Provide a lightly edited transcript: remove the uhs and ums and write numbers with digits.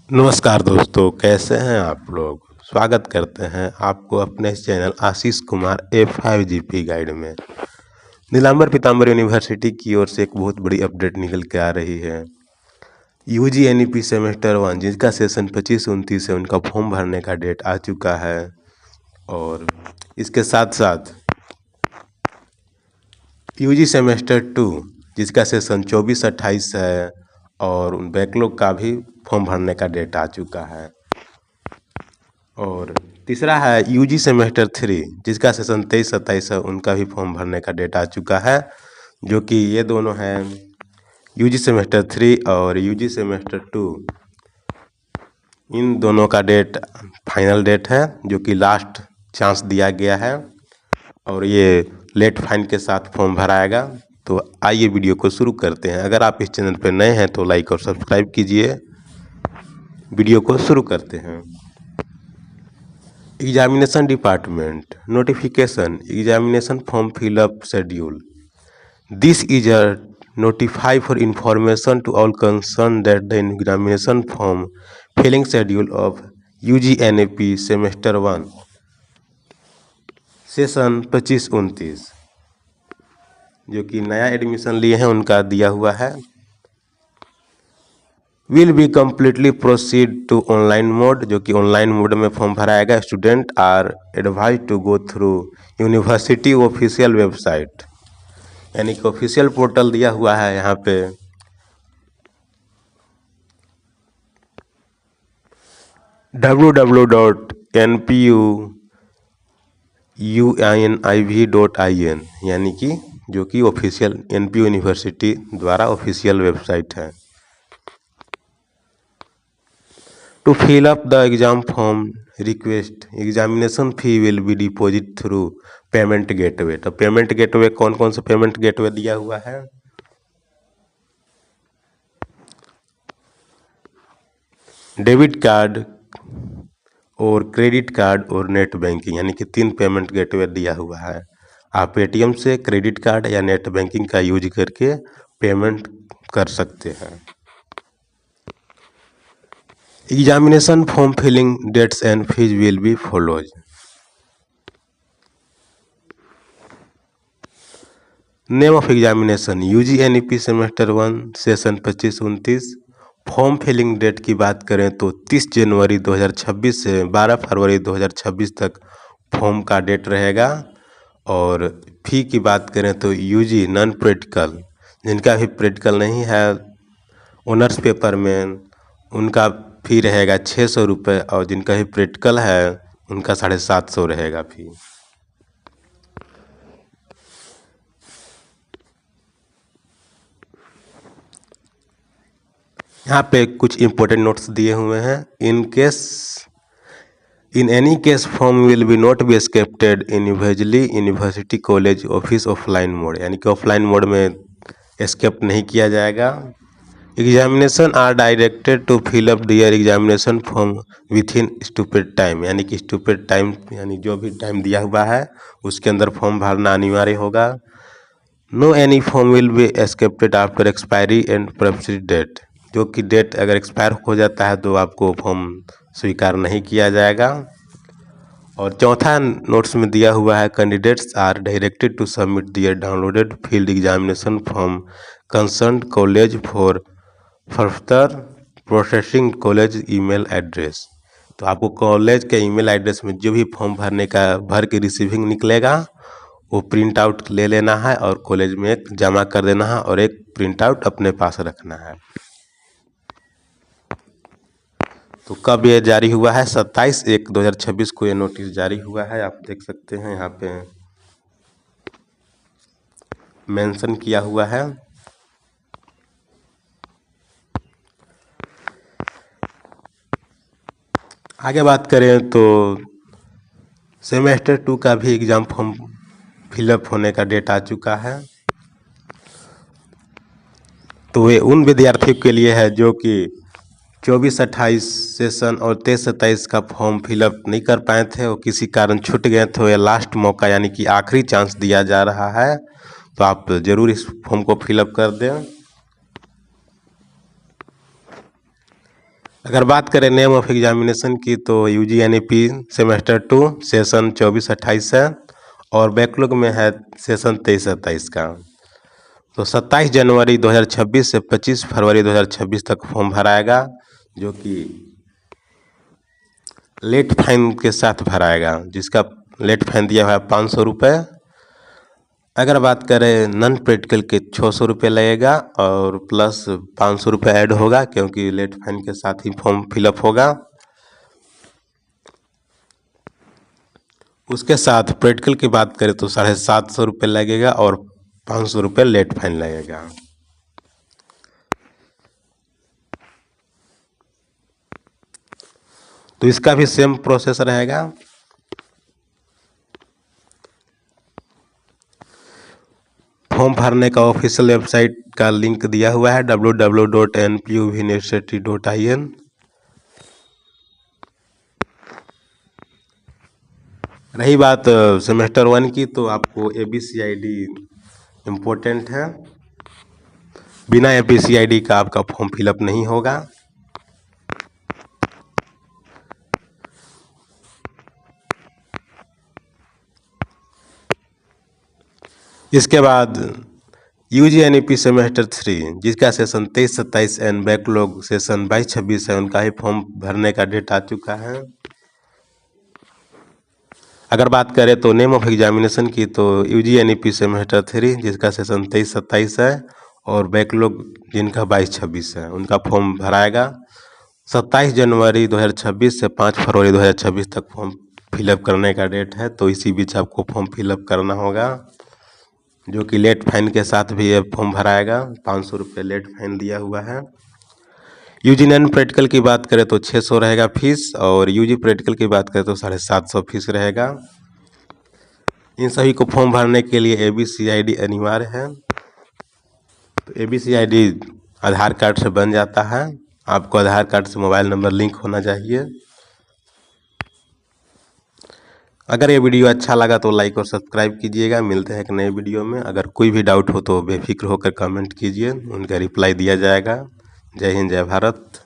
नमस्कार दोस्तों, कैसे हैं आप लोग। स्वागत करते हैं आपको अपने इस channel Ashish Kumar A5GP guide में। नीलांबर पीताम्बर यूनिवर्सिटी की ओर से एक बहुत बड़ी अपडेट निकल के आ रही है। यूजी NEP सेमेस्टर 1 जिसका सेशन 25-29 है, उनका फॉर्म भरने का डेट आ चुका है। और इसके साथ साथ यूजी सेमेस्टर 2 जिसका सेशन 24-28 है, और बैकलॉग का भी फॉर्म भरने का डेट आ चुका है। और तीसरा है यूजी सेमेस्टर 3 जिसका सेशन 23-27 है, उनका भी फॉर्म भरने का डेट आ चुका है। जो कि ये दोनों हैं यूजी सेमेस्टर 3 और यूजी सेमेस्टर 2। इन दोनों का डेट फाइनल डेट है, जो कि लास्ट चांस दिया गया है। और ये लेट फाइन के साथ फॉर्म भराएगा। तो आइए वीडियो को शुरू करते हैं। अगर आप इस चैनल पर नए हैं तो लाइक और सब्सक्राइब कीजिए। वीडियो को शुरू करते हैं। Examination department notification examination form fill up schedule. This is a notify for information to all concerned that the examination form filling schedule of UG NAP semester 1 session 25-29 जो कि नया एडमिशन लिए हैं उनका दिया हुआ है, will be completely proceed to online mode. जो कि ऑनलाइन मोड में फॉर्म भराएगा। Student are advise to go through university official website, यानी कि ऑफिशियल पोर्टल दिया हुआ है यहाँ पे www.npuuniv.in, यानी कि जो कि ऑफिशियल NPU यूनिवर्सिटी द्वारा ऑफिशियल वेबसाइट है। To fill up the exam form request examination fee will be deposit through payment gateway. तो पेमेंट गेटवे कौन कौन सा पेमेंट गेटवे दिया हुआ है? डेबिट कार्ड और क्रेडिट कार्ड और नेट बैंकिंग, यानी कि 3 पेमेंट गेटवे दिया हुआ है। आप पेटीएम से क्रेडिट कार्ड या नेट बैंकिंग का यूज करके पेमेंट कर सकते हैं। Examination form filling dates and fees will be follows. Name of examination UG NEP semester 1 session 25-29। Form filling date की बात करें तो 30 जनवरी 2026 से 12 फरवरी 2026 तक फॉर्म का डेट रहेगा। और फी की बात करें तो यूजी नॉन प्रैक्टिकल, जिनका भी प्रैक्टिकल नहीं है ऑनर्स पेपर में, उनका फी रहेगा 600 रुपये। और जिनका भी प्रैक्टिकल है उनका 750 रहेगा फी। यहाँ पे कुछ इम्पोर्टेंट नोट्स दिए हुए हैं। In any case form will be not be accepted individually university college office offline mode, यानी कि ऑफलाइन मोड में एक्सेप्ट नहीं किया जाएगा। Examination are directed to fill up their examination form within stupid time, यानी कि stupid time यानी जो भी टाइम दिया हुआ है उसके अंदर फॉर्म भरना अनिवार्य होगा। No any form will be accepted after expiry and proceed date, जो कि डेट अगर एक्सपायर हो जाता है तो आपको फॉर्म स्वीकार नहीं किया जाएगा। और चौथा नोट्स में दिया हुआ है candidates are directed to submit their downloaded field examination form concern college for further processing college email address. तो आपको कॉलेज के ईमेल एड्रेस में जो भी फॉर्म भरने का भर के रिसीविंग निकलेगा वो प्रिंट आउट ले लेना है और कॉलेज में एक जमा कर देना है और एक प्रिंट आउट अपने पास रखना है। तो कब ये जारी हुआ है? 27/1/2026 को ये नोटिस जारी हुआ है। आप देख सकते हैं यहाँ पे मेंशन किया हुआ है। आगे बात करें तो सेमेस्टर 2 का भी एग्ज़ाम फॉर्म फिलअप होने का डेट आ चुका है। तो ये उन विद्यार्थियों के लिए है जो कि 24-28 सेशन और 23-27 का फॉर्म फिलअप नहीं कर पाए थे, वो किसी कारण छूट गए, तो ये लास्ट मौका यानी कि आखिरी चांस दिया जा रहा है। तो आप ज़रूर इस फॉर्म को फिलअप कर दें। अगर बात करें नेम ऑफ एग्जामिनेशन की तो UGNEP सेमेस्टर 2 सेशन 24-28 है और बैकलॉग में है सेशन 23-27 का। तो 27 जनवरी 2026 से 25 फरवरी 2026 तक फॉर्म भराएगा, जो कि लेट फाइन के साथ भराएगा, जिसका लेट फाइन दिया हुआ है 500 रुपये। अगर बात करें नॉन प्रैक्टिकल के 600 रुपये लगेगा और प्लस 500 रुपये ऐड होगा, क्योंकि लेट फाइन के साथ ही फॉर्म फिलअप होगा। उसके साथ प्रैक्टिकल की बात करें तो 750 रुपये लगेगा और 500 रुपये लेट फाइन लगेगा। तो इसका भी सेम प्रोसेस रहेगा। फॉर्म भरने का ऑफिशियल वेबसाइट का लिंक दिया हुआ है www.npuvuniversity.in। रही बात सेमेस्टर 1 की, तो आपको ABCID इम्पोर्टेंट है। बिना ABCID का आपका फॉर्म फिलअप नहीं होगा। इसके बाद UGNEP सेमेस्टर 3 जिसका सेशन 23-27 एंड बैकलॉग सेशन 22-26 है, उनका ही फॉर्म भरने का डेट आ चुका है। अगर बात करें तो नेम ऑफ एग्जामिनेशन की तो UGNEP सेमेस्टर 3 जिसका सेशन 23-27 है और बैकलॉग जिनका 22-26 है, उनका फॉर्म भराएगा। 27 जनवरी 2026 से 5 फरवरी 2026 तक फॉर्म फिलअप करने का डेट है। तो इसी बीच आपको फॉर्म फिलअप करना होगा, जो कि लेट फाइन के साथ भी ये फॉर्म भराएगा। 500 रुपये लेट फाइन दिया हुआ है। UG नॉन प्रैक्टिकल की बात करें तो 600 रहेगा फीस और UG प्रैक्टिकल की बात करें तो 750 फीस रहेगा। इन सभी को फॉर्म भरने के लिए ABCID अनिवार्य है। तो ABCID आधार कार्ड से बन जाता है। आपको आधार कार्ड से मोबाइल नंबर लिंक होना चाहिए। अगर ये वीडियो अच्छा लगा तो लाइक और सब्सक्राइब कीजिएगा। मिलते हैं एक नए वीडियो में। अगर कोई भी डाउट हो तो बेफिक्र होकर कमेंट कीजिए, उनका रिप्लाई दिया जाएगा। जय हिंद, जय भारत।